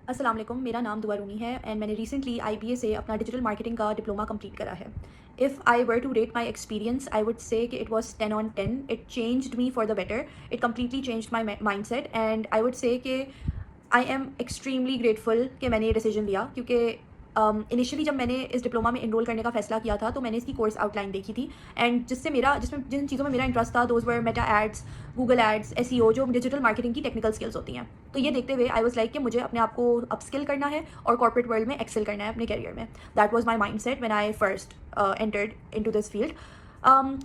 السلام علیکم، میرا نام دعا رومی ہے اینڈ میں نے ریسنٹلی IBA سے اپنا ڈیجیٹل مارکیٹنگ کا ڈپلوما کمپلیٹ کرا ہے. If I were to rate my experience I would say کہ it was 10 on 10. It changed me for the better. It completely changed my mindset and I would say کہ I am extremely grateful کہ میں نے یہ decision لیا، کیونکہ initially جب میں نے اس ڈپلوما میں انرول کرنے کا فیصلہ کیا تھا تو میں نے اس کی کورس آؤٹ لائن دیکھی تھی، اینڈ جس میں جن چیزوں میں میرا انٹرسٹ تھا those were Meta ads, Google ads, SEO، جو ڈیجیٹل مارکیٹنگ کی ٹیکنیکل اسکلس ہوتی ہیں. تو یہ دیکھتے ہوئے آئی واز لائک کہ مجھے اپنے آپ کو اپ اسکل کرنا ہے اور کارپوریٹ ورلڈ میں ایکسل کرنا ہے اپنے کیریئر میں. That was my mindset when I first entered into this field.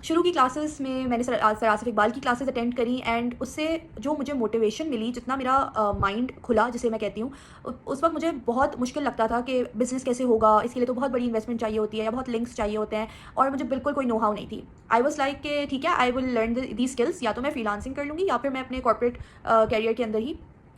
شروع کی کلاسز میں میں نے سر آصف اقبال کی کلاسز اٹینڈ کریں، اینڈ اس سے جو مجھے موٹیویشن ملی، جتنا میرا مائنڈ کھلا جسے میں کہتی ہوں، اس وقت مجھے بہت مشکل لگتا تھا کہ بزنس کیسے ہوگا، اس کے لیے تو بہت بڑی انویسٹمنٹ چاہیے ہوتی ہے یا بہت لنکس چاہیے ہوتے ہیں، اور مجھے بالکل کوئی نو ہاؤ نہیں تھی. آئی واز لائک کہ ٹھیک ہے، آئی ول لرن دی اسکلس، یا تو میں فری لانسنگ کر لوں گی یا پھر میں اپنے کارپوریٹ کیریئر کے اندر ہی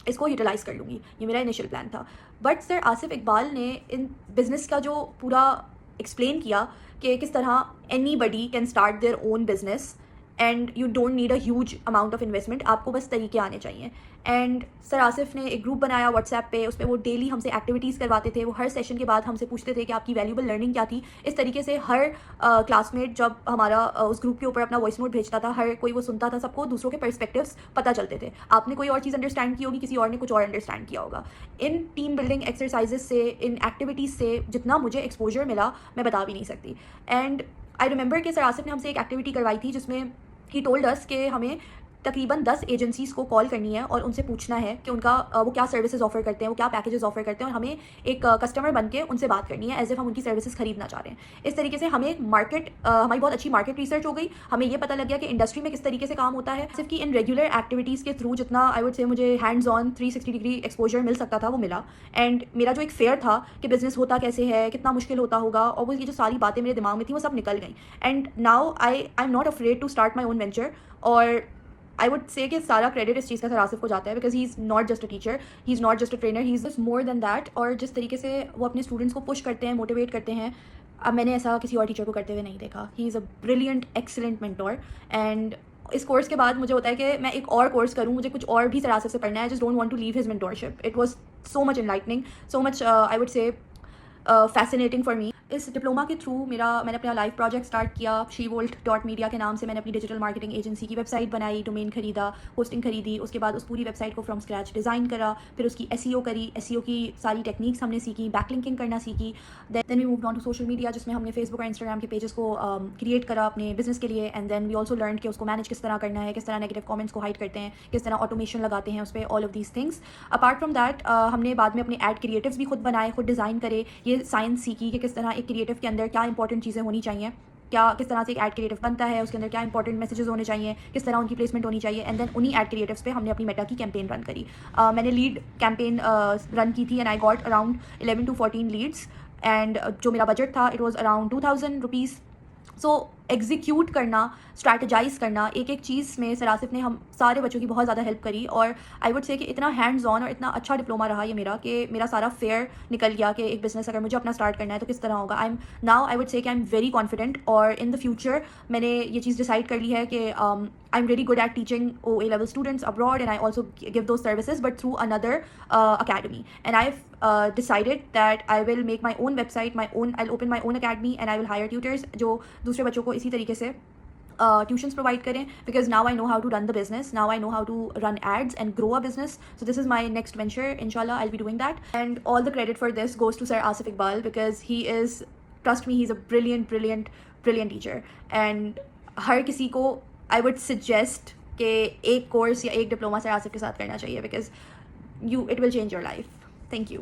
اس کو یوٹیلائز کر لوں گی. یہ میرا انیشیل پلان تھا. بٹ سر آصف اقبال نے ان بزنس کا جو پورا ایکسپلین کیا کہ کس طرح anybody can start their own business and you don't need a huge amount of investment, آپ کو بس طریقے آنے چاہیے. اینڈ سر آصف نے ایک گروپ بنایا واٹس ایپ پہ، اس پہ وہ ڈیلی ہم سے ایکٹیویٹیز کرواتے تھے. وہ ہر سیشن کے بعد ہم سے پوچھتے تھے کہ آپ کی ویلیوبل لرننگ کیا تھی. اس طریقے سے ہر کلاس میٹ جب ہمارا اس گروپ کے اوپر اپنا وائس نوٹ بھیجتا تھا، ہر کوئی وہ سنتا تھا، سب کو دوسروں کے پرسپیکٹیوز پتہ چلتے تھے. آپ نے کوئی اور چیز انڈرسٹینڈ کی ہوگی، کسی اور نے کچھ اور انڈرسٹینڈ کیا ہوگا. ان ٹیم بلڈنگ ایکسرسائزز سے، ان ایکٹیویٹیز سے جتنا مجھے ایکسپوجر ملا میں بتا بھی نہیں سکتی. اینڈ آئی ریممبر کہ سر آصف نے ہم سے ایک ایکٹیویٹی کروائی تھی جس میں ہی ٹولڈ اس کہ ہمیں تقریباً 10 ایجنسیز کو کال کرنی ہے اور ان سے پوچھنا ہے کہ ان کا وہ کیا سروسز آفر کرتے ہیں، وہ کیا پیکیجز آفر کرتے ہیں، اور ہمیں ایک کسٹمر بن کے ان سے بات کرنی ہے ایز اف ہم ان کی سروسز خریدنا چاہ رہے ہیں. اس طریقے سے ہمیں ہماری بہت اچھی مارکیٹ ریسرچ ہو گئی. ہمیں یہ پتہ لگ گیا کہ انڈسٹری میں کس طریقے سے کام ہوتا ہے. صرف کہ ان ریگولر ایکٹیویٹیز کے تھرو جتنا آئی وڈ سے مجھے ہینڈز آن 360 ڈگری ایکسپوجر مل سکتا تھا وہ ملا. اینڈ میرا جو ایک فیئر تھا کہ بزنس ہوتا کیسے ہے، کتنا مشکل ہوتا ہوگا، اور وہ یہ جو ساری باتیں میرے دماغ میں تھیں وہ سب نکل گئیں. And now I am not afraid to start my own venture. اور آئی وڈ سے کہ سارا کریڈٹ اس چیز کا سر آصف کو جاتا ہے، because he is not just a teacher, he is not just a trainer, he is more than that. اور جس طریقے سے وہ اپنے اسٹوڈنٹس کو پش کرتے ہیں، موٹیویٹ کرتے ہیں، اب میں نے ایسا کسی اور ٹیچر کو کرتے ہوئے نہیں دیکھا. He is a brilliant excellent mentor. And اس کورس کے بعد مجھے ہوتا ہے کہ میں ایک اور کورس کروں، مجھے کچھ اور بھی سر آصف سے پڑھنا ہے. I just don't want to leave his mentorship. It was so much enlightening, so much I would say fascinating for me. اس ڈپلوما کے تھرو میں نے اپنا لائف پروجیکٹ اسٹارٹ کیا. SheVolt.media کے نام سے میں نے اپنی ڈیجیٹل مارکیٹنگ ایجنسی کی ویب سائٹ بنائی، ڈومین خریدا، ہوسٹنگ خریدی. اس کے بعد اس پوری ویب سائٹ کو فرام اسکریچ ڈیزائن کرا، پھر اس کی SEO کری. SEO کی ساری ٹیکنیکس ہم نے سیکھی، بیک لنکنگ کرنا سیکھی. Then we moved on to social media, جس میں ہم نے فیس بک اور انسٹاگرام کے پیجز کو کریٹ کرا اپنے بزنس کے لیے. And then we also learn کہ اس کو مینیج کس طرح کرنا ہے، کس طرح نیگیٹو کامنٹس کو ہائڈ کرتے ہیں، کس طرح آٹومیشن لگاتے ہیں اس پہ، all of these things. Apart from that ہم نے بعد میں اپنے ایڈ کریٹیوز بھی خود بنائے، خود ڈیزائن کرے. یہ سائنس سیکھی کہ کس طرح ایک کریٹو کے اندر کیا انپارٹنٹ چیزیں ہونی چاہیے، کس طرح سے ایک ایڈ کریٹو بنتا ہے، اس کے اندر کیا انپارٹنٹ میسیجز ہونے چاہیے، کس طرح ان کی پلیسمنٹ ہونی چاہیے. اینڈ دین انہیں ایڈ کریٹوس پہ ہم نے اپنی میٹا کی کیمپین رن کری. میں نے لیڈ کیمپین رن کی تھی and I got around 11 to 14 leads. And جو میرا بجٹ تھا it was around 2000 rupees. So execute کرنا، اسٹریٹجائز کرنا، ایک ایک چیز میں سر آصف نے ہم سارے بچوں کی بہت زیادہ ہیلپ کری. اور آئی وڈ سے کہ اتنا ہینڈز آن اور اتنا اچھا ڈپلوما رہا یہ میرا کہ میرا سارا فیئر نکل گیا کہ ایک بزنس اگر مجھے اپنا اسٹارٹ کرنا ہے تو کس طرح ہوگا. آئی وڈ سے کہ آئی ایم ویری کانفیڈنٹ. اور ان دا فیوچر میں نے یہ چیز ڈیسائڈ کر لی ہے کہ I'm really good at teaching OA level students abroad, and I also give those services, but through another academy. And I've decided that I will make my own website, I'll open my own academy, and I will hire tutors جو دوسرے بچوں کو اسی طریقے سے tuitions provide کریں. because now I know how to run the business, now I know how to run ads and grow a business. So this is my next venture. Inshallah I'll be doing that, and all the credit for this goes to Sir Asif Iqbal, because he is, trust me, he's a brilliant teacher. And ہر کسی کو I would suggest کہ ایک course یا ایک diploma سر آصف کے ساتھ کرنا چاہیے, because it will change your life. Thank you.